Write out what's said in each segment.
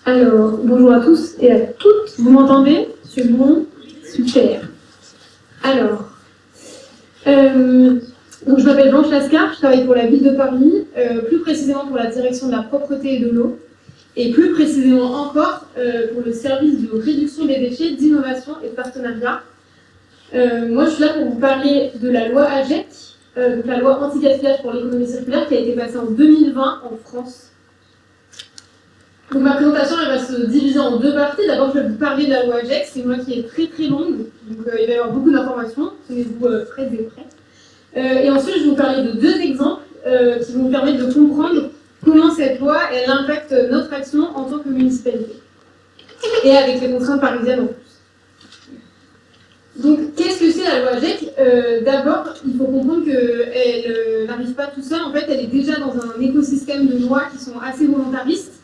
Alors, bonjour à tous et à toutes. Vous m'entendez? C'est bon? Super. Alors, donc je m'appelle Blanche Lascar, je travaille pour la ville de Paris, plus précisément pour la direction de la propreté et de l'eau, et plus précisément encore pour le service de réduction des déchets, d'innovation et de partenariat. Moi, je suis là pour vous parler de la loi AGEC, donc la loi anti-gaspillage pour l'économie circulaire, qui a été passée en 2020 en France. Donc ma présentation elle va se diviser en deux parties. D'abord, je vais vous parler de la loi AGEC. C'est une loi qui est très très longue, donc il va y avoir beaucoup d'informations. Tenez-vous prêts et prêts. Et ensuite, je vais vous parler de deux exemples qui vont vous permettre de comprendre comment cette loi elle impacte notre action en tant que municipalité. Et avec les contraintes parisiennes en plus. Donc, qu'est-ce que c'est la loi AGEC? D'abord, il faut comprendre qu'elle n'arrive pas tout seul. En fait, elle est déjà dans un écosystème de lois qui sont assez volontaristes.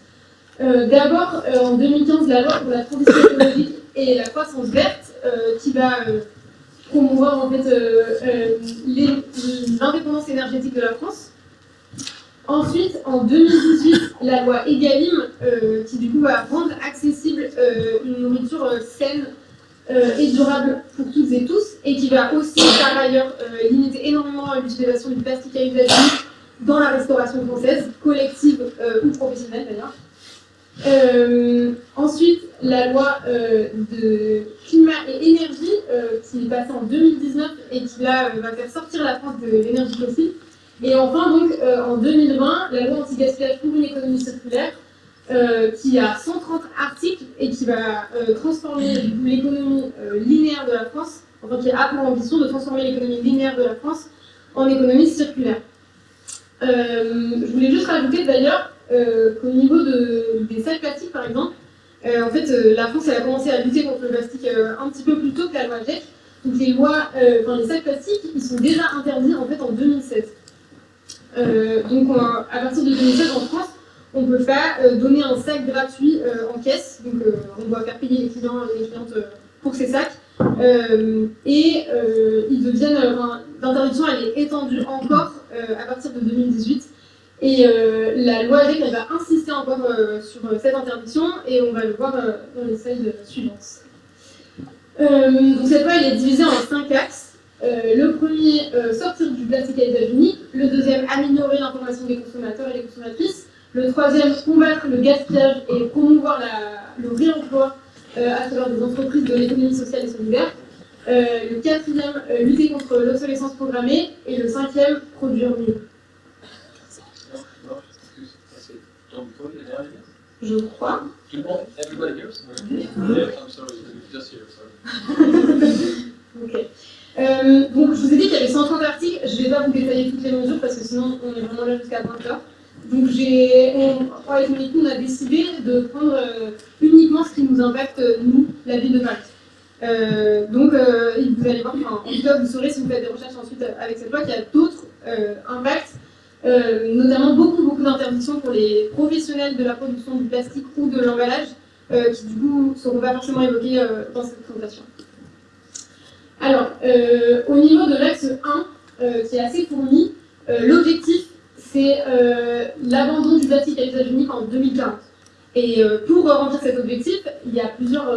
D'abord, en 2015, la loi pour la transition écologique et la croissance verte, qui va promouvoir en fait l'indépendance énergétique de la France. Ensuite, en 2018, la loi EGalim, qui du coup va rendre accessible une nourriture saine et durable pour toutes et tous, et qui va aussi par ailleurs limiter énormément l'utilisation du plastique à usage unique dans la restauration française, collective ou professionnelle d'ailleurs. Ensuite, la loi de climat et énergie qui est passée en 2019 et qui là va faire sortir la France de l'énergie fossile. Et enfin, donc, en 2020, la loi anti-gaspillage pour une économie circulaire qui a 130 articles et qui va transformer l'économie linéaire de la France, enfin qui a pour ambition de transformer l'économie linéaire de la France en économie circulaire. Je voulais juste rajouter d'ailleurs qu'au niveau des sacs plastiques, par exemple, en fait, la France elle a commencé à lutter contre le plastique un petit peu plus tôt que la loi AGEC. Donc les sacs plastiques, ils sont déjà interdits en fait en 2016. Donc à partir de 2016 en France, on ne peut pas donner un sac gratuit en caisse. Donc on doit faire payer les clients et les clientes pour ces sacs. Ils deviennent, l'interdiction elle est étendue encore à partir de 2018. Et la loi AGEC elle va insister encore sur cette interdiction et on va le voir dans les slides suivantes. Donc cette loi elle est divisée en 5 axes. Le premier, sortir du plastique à usage unique. Le deuxième, améliorer l'information des consommateurs et des consommatrices. Le troisième, combattre le gaspillage et promouvoir le réemploi à travers des entreprises de l'économie sociale et solidaire. Le quatrième, lutter contre l'obsolescence programmée. Et le cinquième, produire mieux. Je crois. Ok. Donc je vous ai dit qu'il y avait 130 articles, je ne vais pas vous détailler toutes les mesures parce que sinon on est vraiment là jusqu'à 20h. Donc avec mon équipe on a décidé de prendre uniquement ce qui nous impacte nous, la ville de Paris. Vous allez voir, en tout cas vous saurez si vous faites des recherches ensuite avec cette loi qu'il y a d'autres impacts, notamment beaucoup d'interdictions pour les professionnels de la production du plastique ou de l'emballage qui du coup ne seront pas forcément évoqués dans cette présentation. Alors, au niveau de l'axe 1, qui est assez fourni, l'objectif, c'est l'abandon du plastique à usage unique en 2040. Et pour remplir cet objectif, il y a plusieurs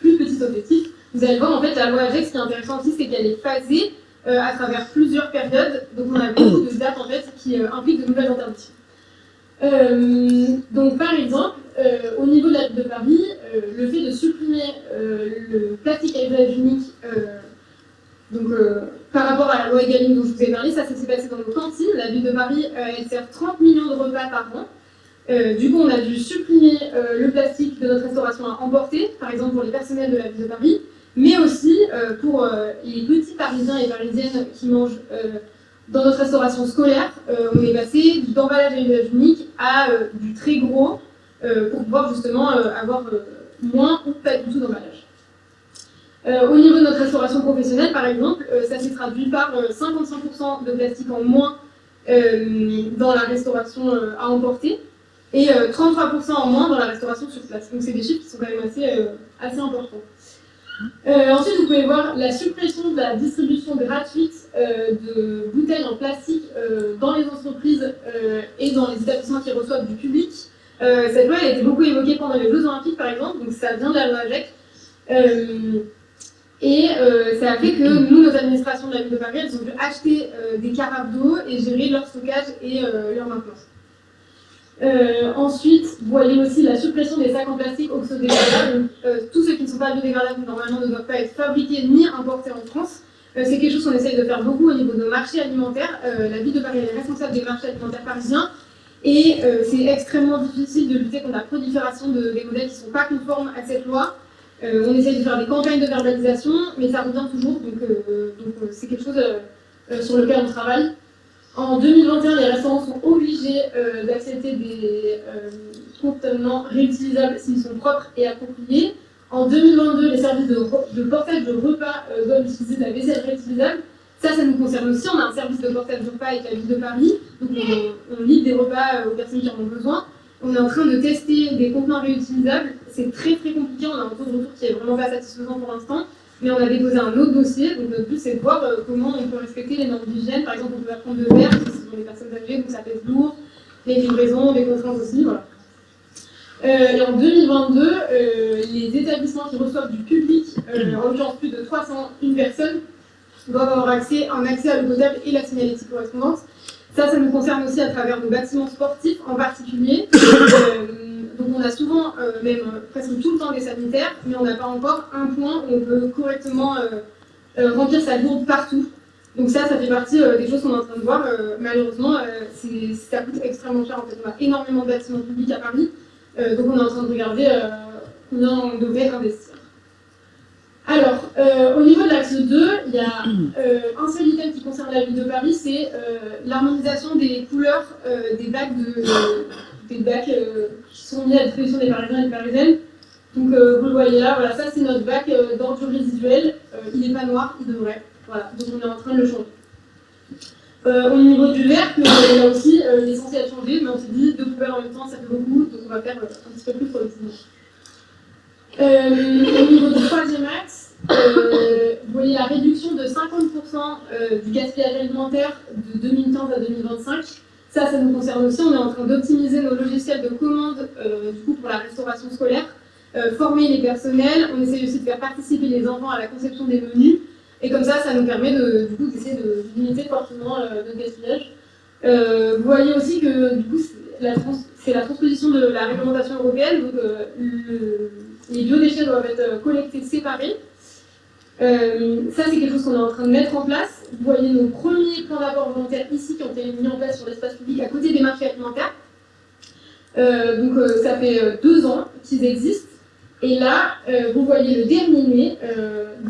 plus petits objectifs. Vous allez voir, en fait, la loi AGEC, ce qui est intéressant aussi, c'est qu'elle est phasée à travers plusieurs périodes. Donc, on a beaucoup de dates, en fait, qui impliquent de nouvelles interdictions. Donc, par exemple, au niveau de la ville de Paris, le fait de supprimer le plastique à usage unique par rapport à la loi EGalim dont je vous ai parlé, ça s'est passé dans nos cantines. La ville de Paris, elle sert 30 millions de repas par an. Du coup, on a dû supprimer le plastique de notre restauration à emporter, par exemple pour les personnels de la ville de Paris, mais aussi pour les petits Parisiens et Parisiennes qui mangent dans notre restauration scolaire. On est passé d'emballage à usage unique à du très gros pour pouvoir justement avoir moins ou pas du tout d'emballage. Au niveau de notre restauration professionnelle, par exemple, ça s'est traduit par 55% de plastique en moins dans la restauration à emporter et 33% en moins dans la restauration sur place. Donc c'est des chiffres qui sont quand même assez importants. Ensuite, vous pouvez voir la suppression de la distribution gratuite de bouteilles en plastique dans les entreprises et dans les établissements qui reçoivent du public. Cette loi elle a été beaucoup évoquée pendant les Jeux Olympiques, par exemple, donc ça vient de la loi AGEC. Ça a fait que nous, nos administrations de la ville de Paris, elles ont dû acheter des carafes d'eau et gérer leur stockage et leur maintenance. Ensuite, vous voyez aussi la suppression des sacs en plastique oxodégradables. Tous ceux qui ne sont pas biodégradables, normalement, ne doivent pas être fabriqués ni importés en France. C'est quelque chose qu'on essaye de faire beaucoup au niveau de nos marchés alimentaires. La ville de Paris est responsable des marchés alimentaires parisiens. Et c'est extrêmement difficile de lutter contre la prolifération des modèles qui ne sont pas conformes à cette loi. On essaye de faire des campagnes de verbalisation, mais ça revient toujours, donc c'est quelque chose sur lequel on travaille. En 2021, les restaurants sont obligés d'accepter des contenants réutilisables s'ils sont propres et appropriés. En 2022, les services de portage de repas doivent utiliser de la vaisselle réutilisable. Ça nous concerne aussi. On a un service de portage de repas avec la ville de Paris, donc on livre des repas aux personnes qui en ont besoin. On est en train de tester des contenants réutilisables. C'est très très compliqué, on a un taux de retour qui est vraiment pas satisfaisant pour l'instant, mais on a déposé un autre dossier, donc notre but c'est de voir comment on peut respecter les normes d'hygiène. Par exemple, on peut faire prendre de verre, parce que ce sont des personnes âgées, donc ça pèse lourd, les livraisons, les contraintes aussi, voilà. Et en 2022, les établissements qui reçoivent du public, en l'occurrence plus de 301 personnes, doivent avoir un accès à l'eau potable et la signalétique correspondante. Ça nous concerne aussi à travers nos bâtiments sportifs en particulier. Donc on a souvent, même presque tout le temps des sanitaires, mais on n'a pas encore un point où on peut correctement remplir sa gourde partout. Donc ça fait partie des choses qu'on est en train de voir. Malheureusement, ça coûte extrêmement cher. En fait, on a énormément de bâtiments publics à Paris, donc on est en train de regarder combien on devrait investir. Alors, au niveau de l'axe 2, il y a un seul item qui concerne la ville de Paris, c'est l'harmonisation des couleurs des bacs qui sont mis à disposition des Parisiens et des Parisiennes. Donc, vous le voyez là, voilà, ça c'est notre bac d'ordures résiduelles. Il n'est pas noir, il devrait. Voilà, donc on est en train de le changer. Au niveau du verre, là aussi, il est censé être changé, mais on s'est dit deux poubelles en même temps, ça fait beaucoup, donc on va faire un petit peu plus productivement. Au niveau du troisième axe, vous voyez la réduction de 50% du gaspillage alimentaire de 2015 à 2025. Ça nous concerne aussi. On est en train d'optimiser nos logiciels de commande du coup, pour la restauration scolaire, former les personnels. On essaie aussi de faire participer les enfants à la conception des menus. Et comme ça nous permet d'essayer de limiter fortement notre gaspillage. Vous voyez aussi que du coup, c'est la transposition de la réglementation européenne. Donc, les biodéchets doivent être collectés séparés. Ça, c'est quelque chose qu'on est en train de mettre en place. Vous voyez nos premiers plans d'apport volontaires ici qui ont été mis en place sur l'espace public à côté des marchés alimentaires. Ça fait 2 ans qu'ils existent. Et là, vous voyez le dernier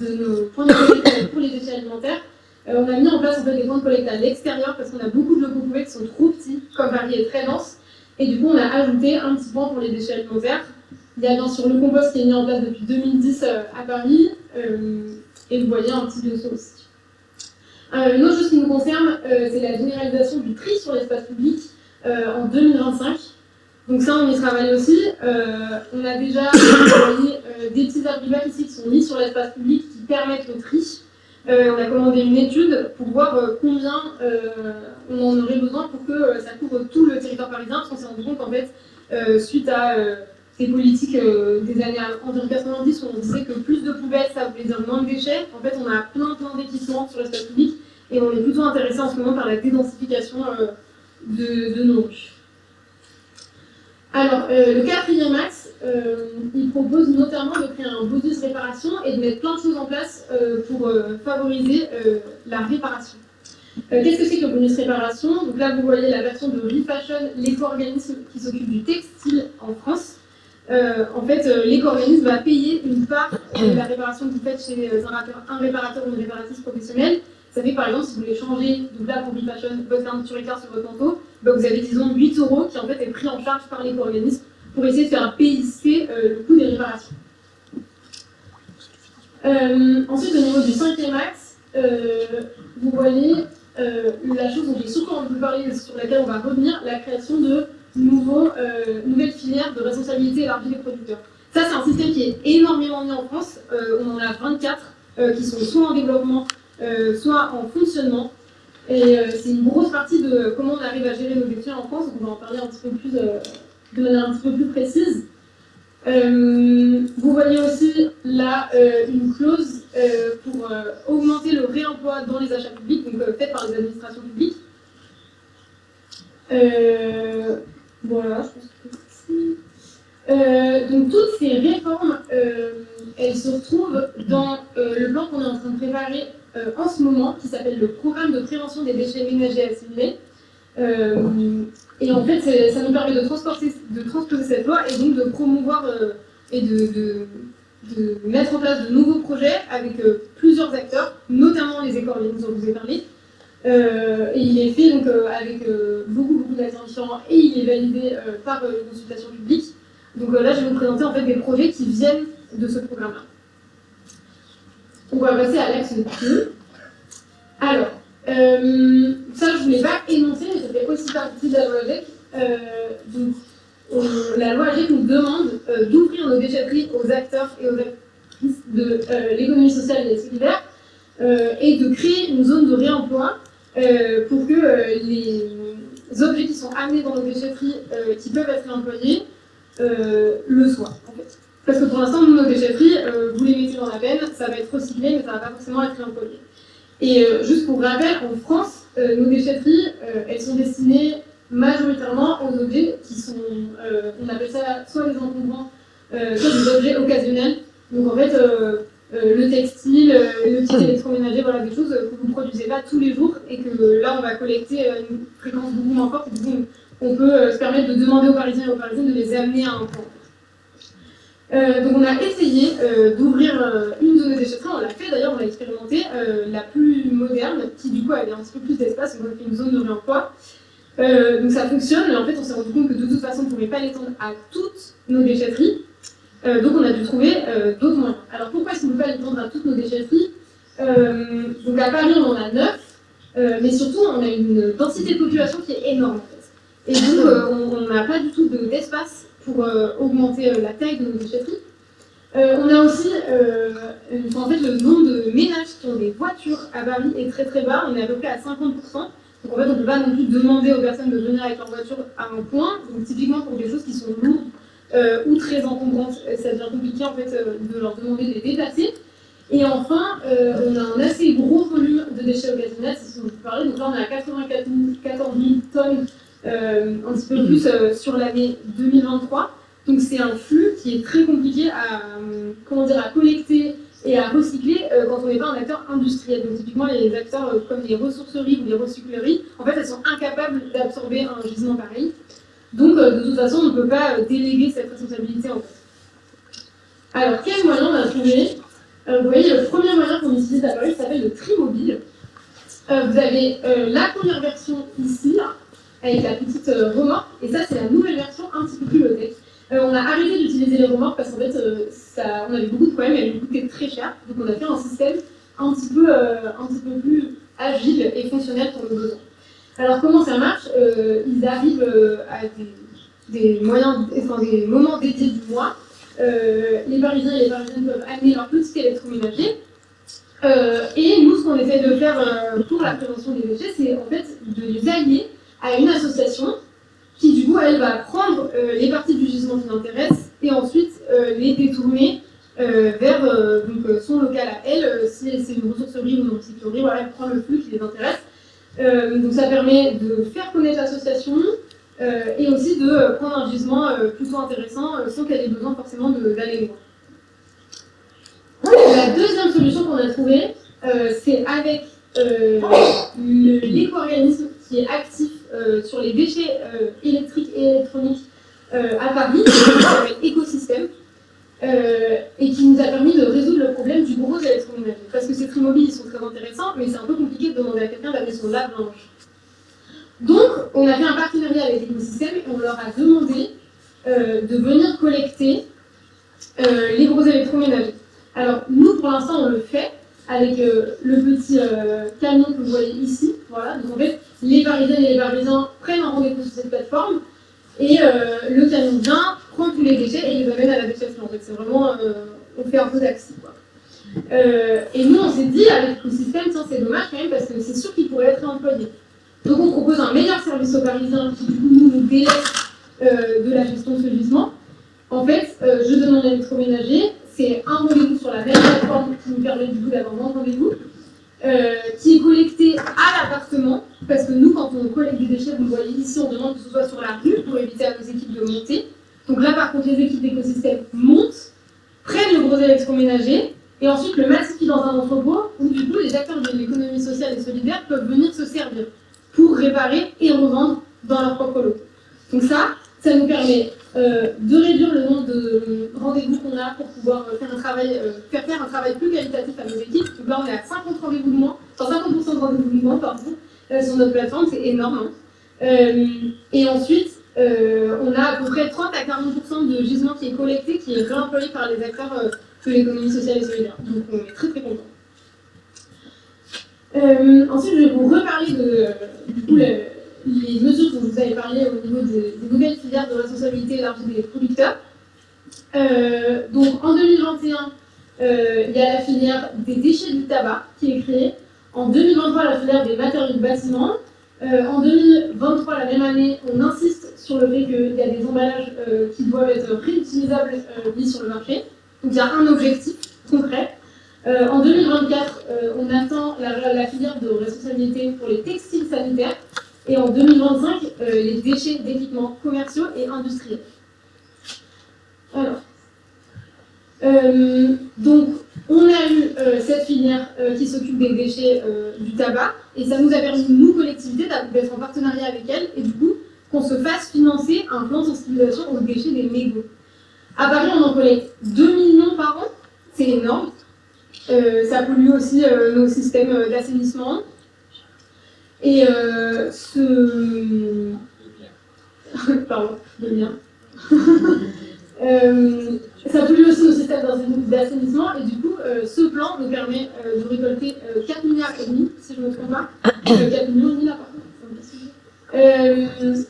de nos points de collecte pour les déchets alimentaires. On a mis en place en fait, des points de collecte à l'extérieur parce qu'on a beaucoup de locaux poubelles qui sont trop petits, comme Paris est très dense. Et du coup, on a ajouté un petit point pour les déchets alimentaires. Il y a bien sûr le compost qui est mis en place depuis 2010 à Paris. Et vous voyez un petit bioso aussi. Une autre chose qui nous concerne, c'est la généralisation du tri sur l'espace public en 2025. Donc ça, on y travaille aussi. On a déjà des petits abribacs ici qui sont mis sur l'espace public qui permettent le tri. On a commandé une étude pour voir combien on en aurait besoin pour que ça couvre tout le territoire parisien, parce qu'on s'est rendu compte qu'en fait, suite à ces politiques des années environ 90 où on disait que plus de poubelles, ça voulait dire moins de déchets, en fait, on a plein d'équipements sur l'espace public et on est plutôt intéressé en ce moment par la dédensification de nos rues. Alors, le quatrième axe, il propose notamment de créer un bonus réparation et de mettre plein de choses en place pour favoriser la réparation. Qu'est-ce que c'est que le bonus réparation? Donc là, vous voyez la version de Refashion, l'éco-organisme qui s'occupe du textile en France. En fait, l'éco-organisme va payer une part de la réparation que vous faites chez un réparateur ou une réparatrice professionnelle. Ça fait par exemple, si vous voulez changer, donc là pour Refashion, votre fermeture écart sur votre manteau, bah, vous avez disons 8 € qui en fait est pris en charge par l'éco-organisme pour essayer de faire baisser le coût des réparations. Ensuite, au niveau du cinquième axe, vous voyez la chose dont j'ai surtout envie de vous parler, sur laquelle on va revenir, la création de nouvelles filières de responsabilité élargie des producteurs. Ça, c'est un système qui est énormément mis en France. On en a 24 qui sont soit en développement, soit en fonctionnement. Et c'est une grosse partie de comment on arrive à gérer nos déchets en France. Donc on va en parler un petit peu plus de manière un petit peu plus précise. Vous voyez aussi là une clause pour augmenter le réemploi dans les achats publics, donc fait par les administrations publiques. Voilà, je pense que c'est... donc toutes ces réformes, elles se retrouvent dans le plan qu'on est en train de préparer en ce moment, qui s'appelle le programme de prévention des déchets ménagers assimilés. Et en fait, ça nous permet de transposer cette loi et donc de promouvoir et de mettre en place de nouveaux projets avec plusieurs acteurs, notamment les éco-organismes dont je vous ai parlé. Et il est fait donc, avec beaucoup d'acteurs différents et il est validé par une consultation publique. Donc là, je vais vous présenter en fait des projets qui viennent de ce programme-là. On va passer à l'axe 2. Alors, ça, je ne voulais pas énoncer, mais ça fait aussi partie de la loi AGEC. La loi AGEC nous demande d'ouvrir nos déchetteries aux acteurs et aux actrices de l'économie sociale et solidaire et de créer une zone de réemploi pour que les objets qui sont amenés dans nos déchetteries qui peuvent être réemployés le soient, en fait. Parce que pour l'instant, nous, nos déchetteries, vous les mettez dans la benne, ça va être recyclé, mais ça ne va pas forcément être réemployé. Et juste pour rappel, en France, nos déchetteries, elles sont destinées majoritairement aux objets qui sont, on appelle ça soit des encombrants, soit des objets occasionnels. Donc en fait, le textile, le kit électroménager, voilà, des choses que vous ne produisez pas tous les jours et que là, on va collecter une fréquence beaucoup moins forte. Et du coup, on peut se permettre de demander aux Parisiens et aux Parisiennes de les amener à un point. Donc on a essayé d'ouvrir une zone de déchetterie, on l'a fait d'ailleurs, on l'a expérimenté, la plus moderne, qui du coup avait un petit peu plus d'espace, donc on a fait une zone de réemploi. Donc ça fonctionne, mais en fait on s'est rendu compte que de toute façon on ne pouvait pas l'étendre à toutes nos déchetteries, donc on a dû trouver d'autres moyens. Alors pourquoi est-ce qu'on ne peut pas l'étendre à toutes nos déchetteries? Donc à Paris on en a 9, mais surtout on a une densité de population qui est énorme en fait. Et donc on n'a pas du tout d'espace pour augmenter la taille de nos déchetteries. On a aussi, en fait, le nombre de ménages qui ont des voitures à Paris est très très bas, on est à peu près à 50%. Donc en fait, on ne peut pas non plus demander aux personnes de venir avec leur voiture à un point. Donc typiquement pour des choses qui sont lourdes ou très encombrantes, ça devient compliqué en fait de leur demander de les déplacer. Et enfin, on a un assez gros volume de déchets occasionnels, c'est ce dont je vous parlais. Donc là, on est à 14 000 tonnes. Un petit peu plus sur l'année 2023. Donc c'est un flux qui est très compliqué à collecter et à recycler quand on n'est pas un acteur industriel. Donc typiquement les acteurs comme les ressourceries ou les recycleries, en fait elles sont incapables d'absorber un gisement pareil. Donc de toute façon on ne peut pas déléguer cette responsabilité en fait. Alors quel moyen on a trouvé? Vous voyez le premier moyen qu'on utilise à Paris s'appelle le tri mobile. Vous avez la première version ici, là, avec la petite remorque, et ça c'est la nouvelle version un petit peu plus low-tech. On a arrêté d'utiliser les remorques parce qu'en fait on avait beaucoup de problèmes, elles nous coûtaient très cher, donc on a fait un système un petit peu plus agile et fonctionnel pour nos besoins. Alors comment ça marche? Ils arrivent à des moments dédiés du mois. Les Parisiens et les Parisiennes peuvent amener leur petit électroménager. Et nous, ce qu'on essaie de faire pour la prévention des déchets, c'est en fait de les allier à une association qui, du coup, elle va prendre les parties du gisement qui l'intéressent et ensuite les détourner vers son local à elle, si c'est une ressourcerie ou une recyclerie, voilà, elle prend le flux qui les intéresse. Donc ça permet de faire connaître l'association et aussi de prendre un gisement plutôt intéressant sans qu'elle ait besoin forcément d'aller loin. La deuxième solution qu'on a trouvée, c'est avec l'éco-organisme qui est actif sur les déchets électriques et électroniques à Paris, qui s'appelle Écosystème, et qui nous a permis de résoudre le problème du gros électroménager. Parce que ces tri mobiles sont très intéressants, mais c'est un peu compliqué de demander à quelqu'un d'amener son lave-linge. Donc, on a fait un partenariat avec Écosystème et on leur a demandé de venir collecter les gros électroménagers. Alors, nous, pour l'instant, on le fait avec le petit camion que vous voyez ici. Voilà. Donc, en fait, les Parisiennes et les Parisiens prennent un rendez-vous sur cette plateforme et le camion vient, prend tous les déchets et les amène à la déchetterie. En fait, c'est vraiment, on fait un peu taxi, quoi. Et nous, on s'est dit, avec l'écosystème, tiens, c'est dommage quand même parce que c'est sûr qu'il pourrait être réemployé. Donc, on propose un meilleur service aux Parisiens qui, du coup, nous délaissent de la gestion de ce gisement. En fait, je demande électroménager, c'est un rendez-vous sur la même plateforme qui nous permet du coup d'avoir moins de rendez-vous, qui est collecté à l'appartement, parce que nous, quand on collecte des déchets, vous le voyez ici, on demande que ce soit sur la rue pour éviter à nos équipes de monter. Donc là, par contre, les équipes d'écosystème montent, prennent le gros électroménager, et ensuite le massifient dans un entrepôt où du coup les acteurs de l'économie sociale et solidaire peuvent venir se servir pour réparer et revendre dans leur propre lot. Donc ça nous permet de réduire le nombre de rendez-vous qu'on a pour pouvoir faire un travail plus qualitatif à nos équipes. Donc là, on est à 50 rendez-vous de moins, enfin 50% de rendez-vous de moins, pardon, sur notre plateforme, c'est énorme. Et ensuite, on a à peu près 30 à 40% de gisement qui est collecté, qui est réemployé par les acteurs de l'économie sociale et solidaire. Donc on est très très contents. Ensuite, je vais vous reparler de du coup, les mesures dont je vous avais parlé au niveau des nouvelles filières de responsabilité élargie des producteurs. Donc en 2021, il y a la filière des déchets du tabac qui est créée. En 2023, la filière des matériaux de bâtiment. En 2023, la même année, on insiste sur le fait qu'il y a des emballages qui doivent être réutilisables mis sur le marché. Donc il y a un objectif concret. En 2024, on attend la filière de responsabilité pour les textiles sanitaires. Et en 2025, les déchets d'équipements commerciaux et industriels. Alors, donc, on a eu cette filière qui s'occupe des déchets du tabac, et ça nous a permis, nous, collectivités, d'être en partenariat avec elle, et du coup, qu'on se fasse financer un plan de sensibilisation aux déchets des mégots. À Paris, on en collecte 2 millions par an, c'est énorme. Ça pollue aussi nos systèmes d'assainissement. Et Pardon, de bien. Ça pollue aussi nos systèmes d'assainissement, et du coup, ce plan nous permet de récolter 4,5 milliards, si je ne me trompe pas. 4 millions et demi là, par contre.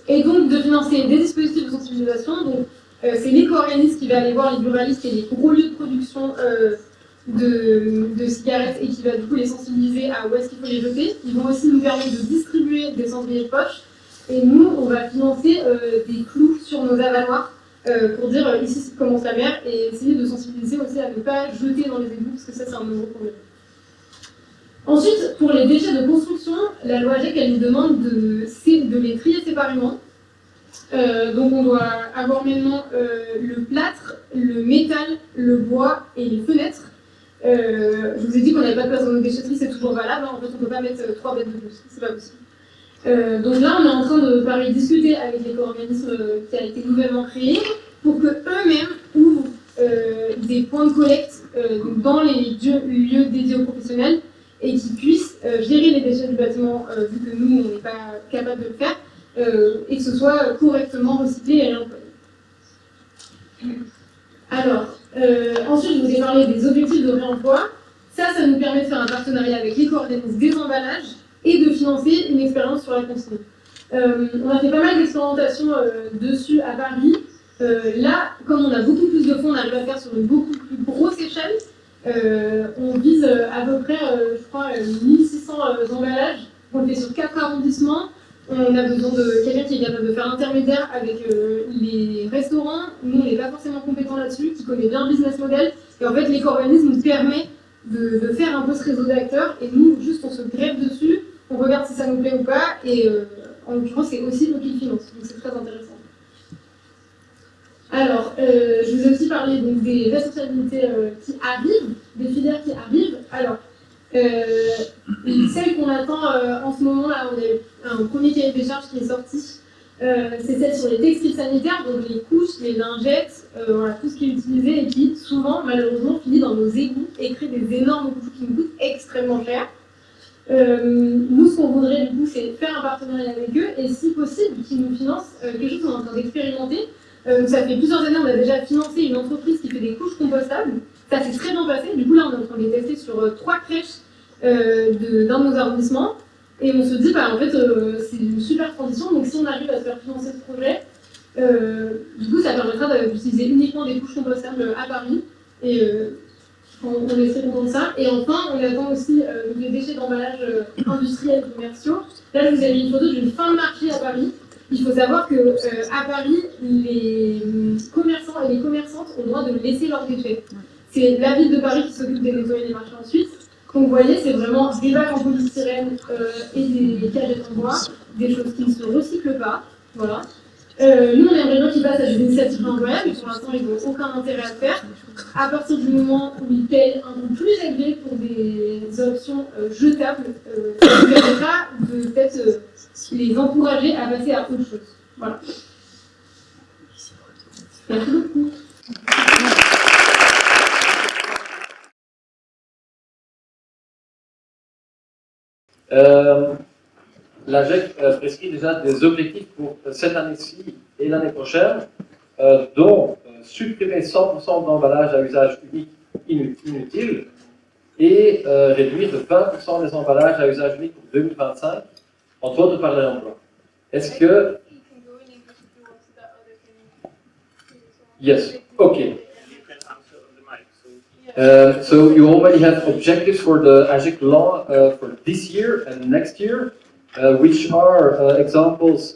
Et donc de financer des dispositifs de sensibilisation. Donc, c'est l'éco-organisme qui va aller voir les buralistes et les gros lieux de production de cigarettes et qui va du coup les sensibiliser à où est-ce qu'il faut les jeter. Ils vont aussi nous permettre de distribuer des cendriers de poche. Et nous, on va financer des clous sur nos avaloirs pour dire ici commence la mer, et essayer de sensibiliser aussi à ne pas jeter dans les égouts, parce que ça, c'est un gros problème. Ensuite, pour les déchets de construction, la loi GEC, elle nous demande de les trier séparément. Donc on doit avoir maintenant le plâtre, le métal, le bois et les fenêtres. Je vous ai dit qu'on n'avait pas de place dans nos déchetteries, c'est toujours valable. En fait, on ne peut pas mettre 3 bêtes de plus, c'est pas possible. Donc là, on est en train de discuter avec l'éco-organisme qui a été nouvellement créé pour qu'eux-mêmes ouvrent des points de collecte dans les lieux dédiés aux professionnels et qu'ils puissent gérer les déchets du bâtiment, vu que nous, on n'est pas capable de le faire, et que ce soit correctement recyclé et réemployé. Alors, ensuite, je vous ai parlé des objectifs de réemploi. Ça nous permet de faire un partenariat avec l'éco-organisme des emballages et de financer une expérience sur la consigne. On a fait pas mal d'expérimentations dessus à Paris. Là, comme on a beaucoup plus de fonds, on arrive à faire sur une beaucoup plus grosse échelle. On vise à peu près, je crois, 1600 emballages. On le fait sur 4 arrondissements. On a besoin de quelqu'un qui est capable de faire intermédiaire avec les restaurants. Nous, on n'est pas forcément compétents là-dessus, qui connaît bien le business model. Et en fait, l'éco-organisme nous permet de faire un peu ce réseau d'acteurs. Et nous, juste, on se greffe dessus, on regarde si ça nous plaît ou pas. Et en l'occurrence, c'est aussi nous qui le finance. Donc, c'est très intéressant. Alors, je vous ai aussi parlé donc, des responsabilités qui arrivent, des filières qui arrivent. Alors, celle qu'on attend en ce moment, là, on a un premier cahier des charges qui est sorti. C'est celle sur les textiles sanitaires, donc les couches, les lingettes, voilà, tout ce qui est utilisé et qui, souvent, malheureusement, finit dans nos égouts et crée des énormes coûts qui nous coûtent extrêmement cher. Nous, ce qu'on voudrait, du coup, c'est faire un partenariat avec eux et, si possible, qu'ils nous financent quelque chose qu'on est en train d'expérimenter. Ça fait plusieurs années, on a déjà financé une entreprise qui fait des couches compostables. Ça s'est très bien passé. Du coup, là, on est en train de les tester sur 3 crèches d'un de nos arrondissements. Et on se dit, bah, en fait, c'est une super transition. Donc, si on arrive à se faire financer ce projet, du coup, ça permettra d'utiliser uniquement des couches compostables à Paris. Et on est très content de ça. Et enfin, on attend aussi les déchets d'emballage industriels et commerciaux. Là, je vous ai mis une photo d'une fin de marché à Paris. il faut savoir que à Paris, les commerçants et les commerçantes ont le droit de laisser leurs déchets. C'est la ville de Paris qui s'occupe de nettoyer les marchés ensuite. Donc vous voyez, c'est vraiment des bacs en polystyrène et des cagettes en bois, des choses qui ne se recyclent pas. Voilà. Nous, on aimerait bien qu'ils passent à des initiatives employables, mais pour l'instant, ils n'ont aucun intérêt à le faire. À partir du moment où ils payent un coût plus élevé pour des options jetables, ça ne permettra de peut-être les encourager à passer à autre chose. Voilà. Merci beaucoup. L'AGEC prescrit déjà des objectifs pour cette année-ci et l'année prochaine, dont supprimer 100% d'emballages à usage unique inutile et réduire de 20% les emballages à usage unique pour 2025, entre autres par l'emploi. Est-ce que... Yes, okay. So you already have objectives for the AGEC law for this year and next year, which are examples,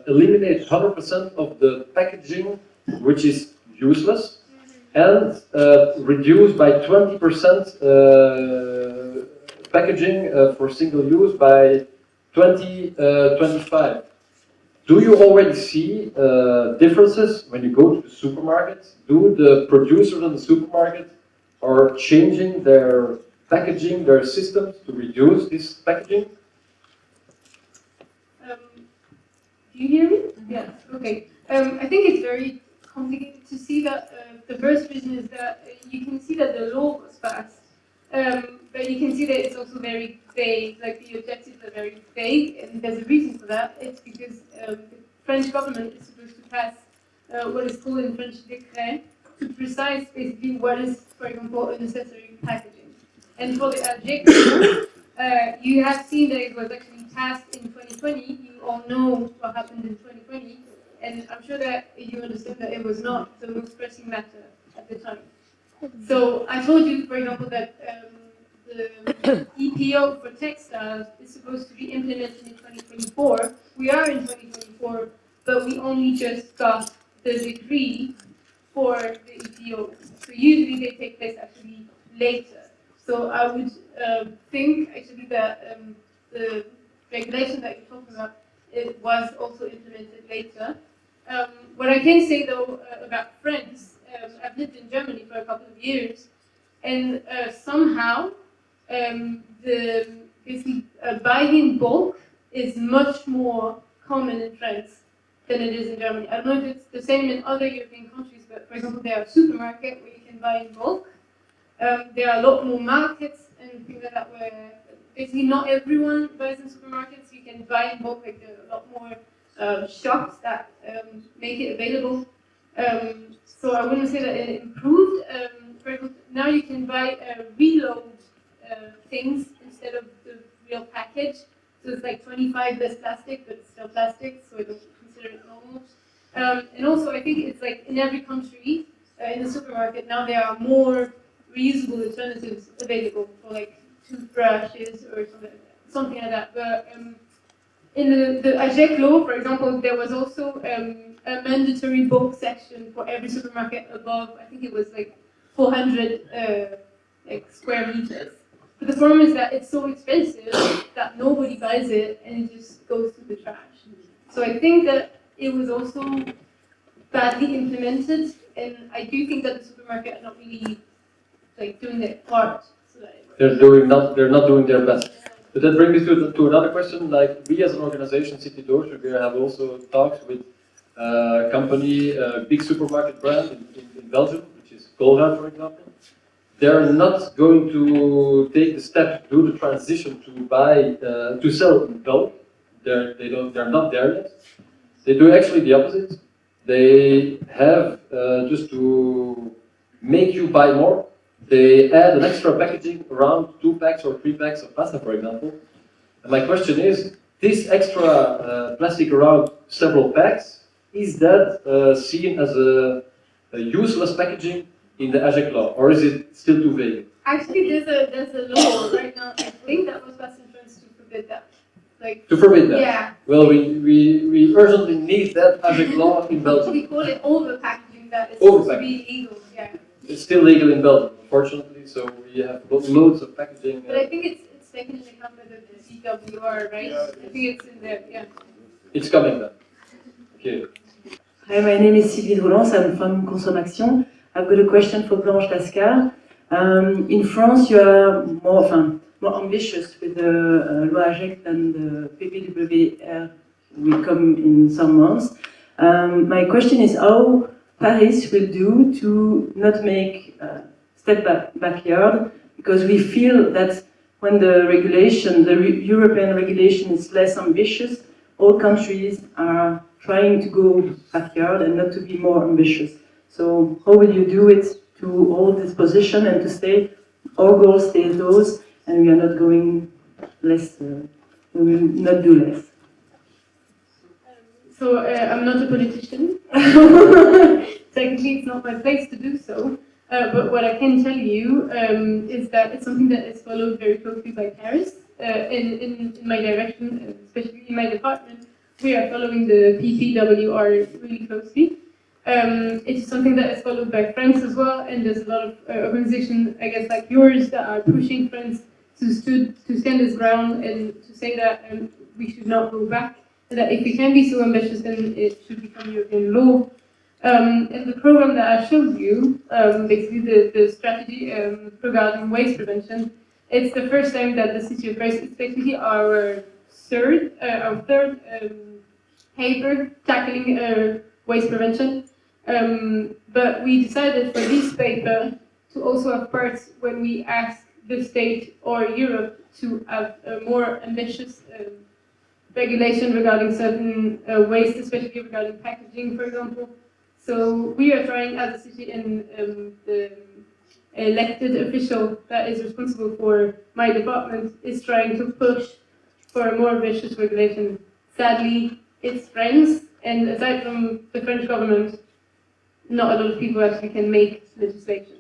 eliminate 100% of the packaging which is useless, and reduce by 20% packaging for single use by 2025. Do you already see differences when you go to the supermarket? Do the producers in the supermarket are changing their packaging, their systems to reduce this packaging? Do you hear me? Yes. Okay. I think it's very complicated to see that. The first reason is that you can see that the law was passed, but you can see that it's also very vague. Like the objectives are very vague, and there's a reason for that. It's because the French government is supposed to pass what is called in French décret to precise basically what is, for example, a necessary packaging. And for the AGEC, you have seen that it was actually passed in 2020. You all know what happened in 2020, and I'm sure that you understand that it was not the most pressing matter at the time. So I told you, for example, that the EPO for textiles is supposed to be implemented in 2024. We are in 2024, but we only just got the decree for the EPO. So usually they take place actually later. So I would think actually that the regulation that you're talking about, it was also implemented later. What I can say though about France, I've lived in Germany for a couple of years, and somehow basically buying in bulk is much more common in France than it is in Germany. I don't know if it's the same in other European countries, but for example, there are supermarkets where you can buy in bulk. There are a lot more markets and things like that where basically not everyone buys in supermarkets. You can buy in bulk, like there are a lot more shops that make it available. So I wouldn't say that it improved. For example, now you can buy reload things instead of the real package. So it's like 25 less plastic, but it's still plastic, so I don't consider it normal. And also, I think it's like in every country, in the supermarket, now there are more reusable alternatives available for like toothbrushes or something like that. But in the AGEC law, for example, there was also a mandatory bulk section for every supermarket above, I think it was like 400 like square meters. But the problem is that it's so expensive that nobody buys it and it just goes to the trash. So I think that it was also badly implemented, and I do think that the supermarket are not really like doing their part. So that They're not doing their best. But that brings me to another question. Like we as an organization, City Doors, we have also talks with a company, a big supermarket brand in Belgium, which is Colruyt, for example. They're not going to take the step to do the transition to buy, to sell in bulk. They're not there yet. They do actually the opposite. They have just to make you buy more. They add an extra packaging around 2 packs or 3 packs of pasta, for example. And my question is, this extra plastic around several packs, is that seen as a useless packaging in the AGEC law, or is it still too vague? actually, there's a law right now, I think that was passed in France to forbid that. like. To forbid that. Yeah. Well, we urgently need that public law in Belgium. We call it over-packaging, that is Over supposed to be illegal, yeah. It's still legal in Belgium, unfortunately, so we have loads of packaging. But I think it's taken into account by the CWR, right? I think it's in there, yeah. It's coming then. Okay. Hi, my name is Sylvie Roulance, I'm from Consommation. I've got a question for Blanche Lascar. In France, you are more ambitious with the Loi AGEC than the PPWR will come in some months. My question is how Paris will do to not make step backyard, because we feel that when the regulation, the European regulation is less ambitious, all countries are trying to go backyard and not to be more ambitious. So how will you do it to hold this position and to stay, our goal stays those, and we are not going less, we will not do less. So I'm not a politician. Technically, it's not my place to do so. But what I can tell you is that it's something that is followed very closely by Paris. In my direction, especially in my department, we are following the PPWR really closely. It's something that is followed by France as well, and there's a lot of organizations, I guess, like yours, that are pushing France to stand its ground and to say that we should not go back, and that if we can be so ambitious, then it should become European law. And the program that I showed you, basically the strategy regarding waste prevention, it's the first time that the city of Paris, it's basically our third paper tackling waste prevention. But we decided for this paper to also have parts when we ask the state or Europe to have a more ambitious regulation regarding certain waste, especially regarding packaging, for example. So we are trying as a city, and the elected official that is responsible for my department is trying to push for a more ambitious regulation. Sadly, it's France, and aside from the French government, not a lot of people actually can make legislation.